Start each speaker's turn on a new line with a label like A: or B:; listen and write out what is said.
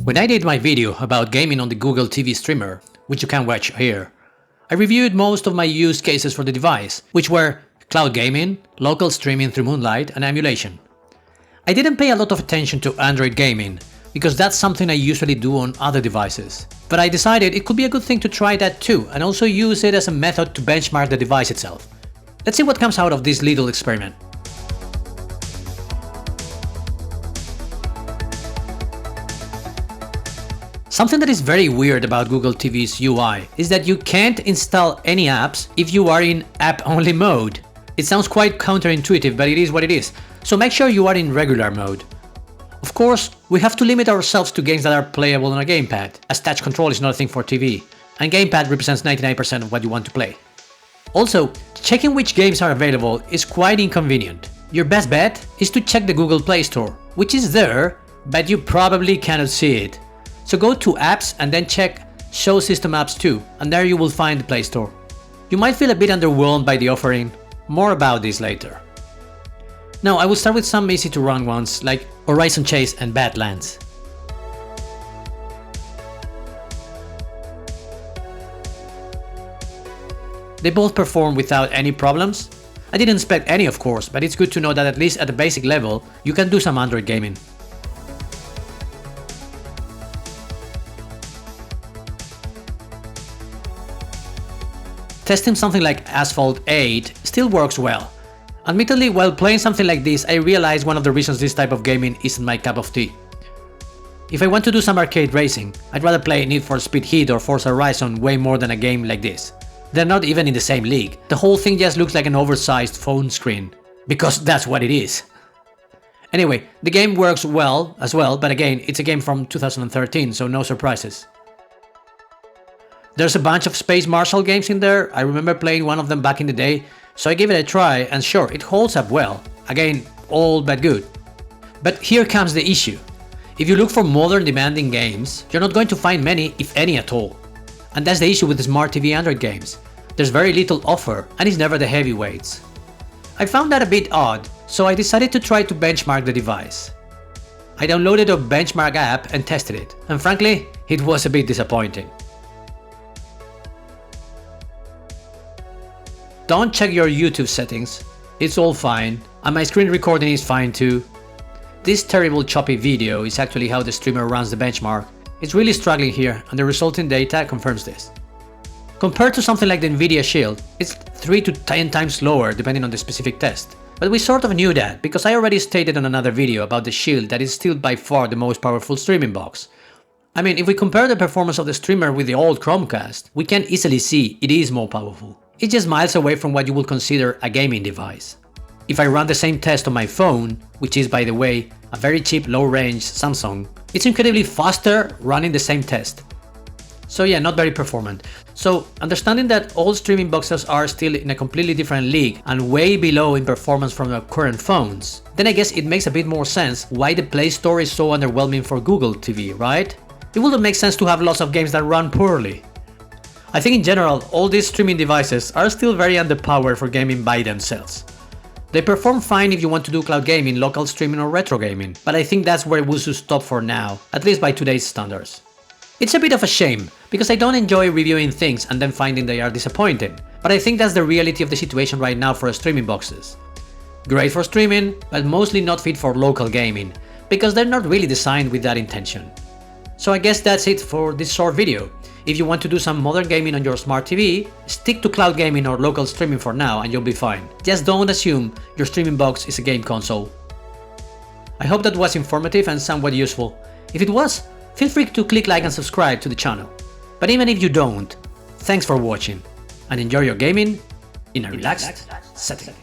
A: When I did my video about gaming on the Google TV streamer, which you can watch here, I reviewed most of my use cases for the device, which were cloud gaming, local streaming through Moonlight, and emulation. I didn't pay a lot of attention to Android gaming, because that's something I usually do on other devices. But I decided it could be a good thing to try that too, and also use it as a method to benchmark the device itself. Let's see what comes out of this little experiment. Something that is very weird about Google TV's UI is that you can't install any apps if you are in app-only mode. It sounds quite counterintuitive, but it is what it is, so make sure you are in regular mode. Of course, we have to limit ourselves to games that are playable on a gamepad, as touch control is not a thing for TV, and gamepad represents 99% of what you want to play. Also, checking which games are available is quite inconvenient. Your best bet is to check the Google Play Store, which is there, but you probably cannot see it. So go to Apps and then check Show System Apps too, and there you will find the Play Store. You might feel a bit underwhelmed by the offering, more about this later. Now I will start with some easy to run ones like Horizon Chase and Badlands. They both perform without any problems. I didn't expect any of course, but it's good to know that at least at the basic level you can do some Android gaming. Testing something like Asphalt 8 still works well. Admittedly, while playing something like this, I realized one of the reasons this type of gaming isn't my cup of tea. If I want to do some arcade racing, I'd rather play Need for Speed Heat or Forza Horizon way more than a game like this. They're not even in the same league. The whole thing just looks like an oversized phone screen. Because that's what it is. Anyway, the game works well as well, but again, it's a game from 2013, so no surprises. There's a bunch of Space Marshal games in there. I remember playing one of them back in the day, so I gave it a try, and sure, it holds up well. Again, all but good. But here comes the issue. If you look for modern demanding games, you're not going to find many, if any at all. And that's the issue with the Smart TV Android games. There's very little offer, and it's never the heavyweights. I found that a bit odd, so I decided to try to benchmark the device. I downloaded a benchmark app and tested it, and frankly, it was a bit disappointing. Don't check your YouTube settings, it's all fine, and my screen recording is fine too. This terrible choppy video is actually how the streamer runs the benchmark. It's really struggling here, and the resulting data confirms this. Compared to something like the Nvidia Shield, it's 3 to 10 times slower depending on the specific test. But we sort of knew that, because I already stated on another video about the Shield that is still by far the most powerful streaming box. I mean, if we compare the performance of the streamer with the old Chromecast, we can easily see it is more powerful. It's just miles away from what you would consider a gaming device. If I run the same test on my phone, which is by the way a very cheap low-range Samsung, it's incredibly faster running the same test. So yeah, not very performant. So understanding that all streaming boxes are still in a completely different league and way below in performance from the current phones, then I guess it makes a bit more sense why the Play Store is so underwhelming for Google TV, right? It wouldn't make sense to have lots of games that run poorly. I think in general, all these streaming devices are still very underpowered for gaming by themselves. They perform fine if you want to do cloud gaming, local streaming or retro gaming, but I think that's where we should stop for now, at least by today's standards. It's a bit of a shame, because I don't enjoy reviewing things and then finding they are disappointing, but I think that's the reality of the situation right now for streaming boxes. Great for streaming, but mostly not fit for local gaming, because they're not really designed with that intention. So I guess that's it for this short video. If you want to do some modern gaming on your smart TV, stick to cloud gaming or local streaming for now and you'll be fine. Just don't assume your streaming box is a game console. I hope that was informative and somewhat useful. If it was, feel free to click like and subscribe to the channel. But even if you don't, thanks for watching and enjoy your gaming in a relaxed setting.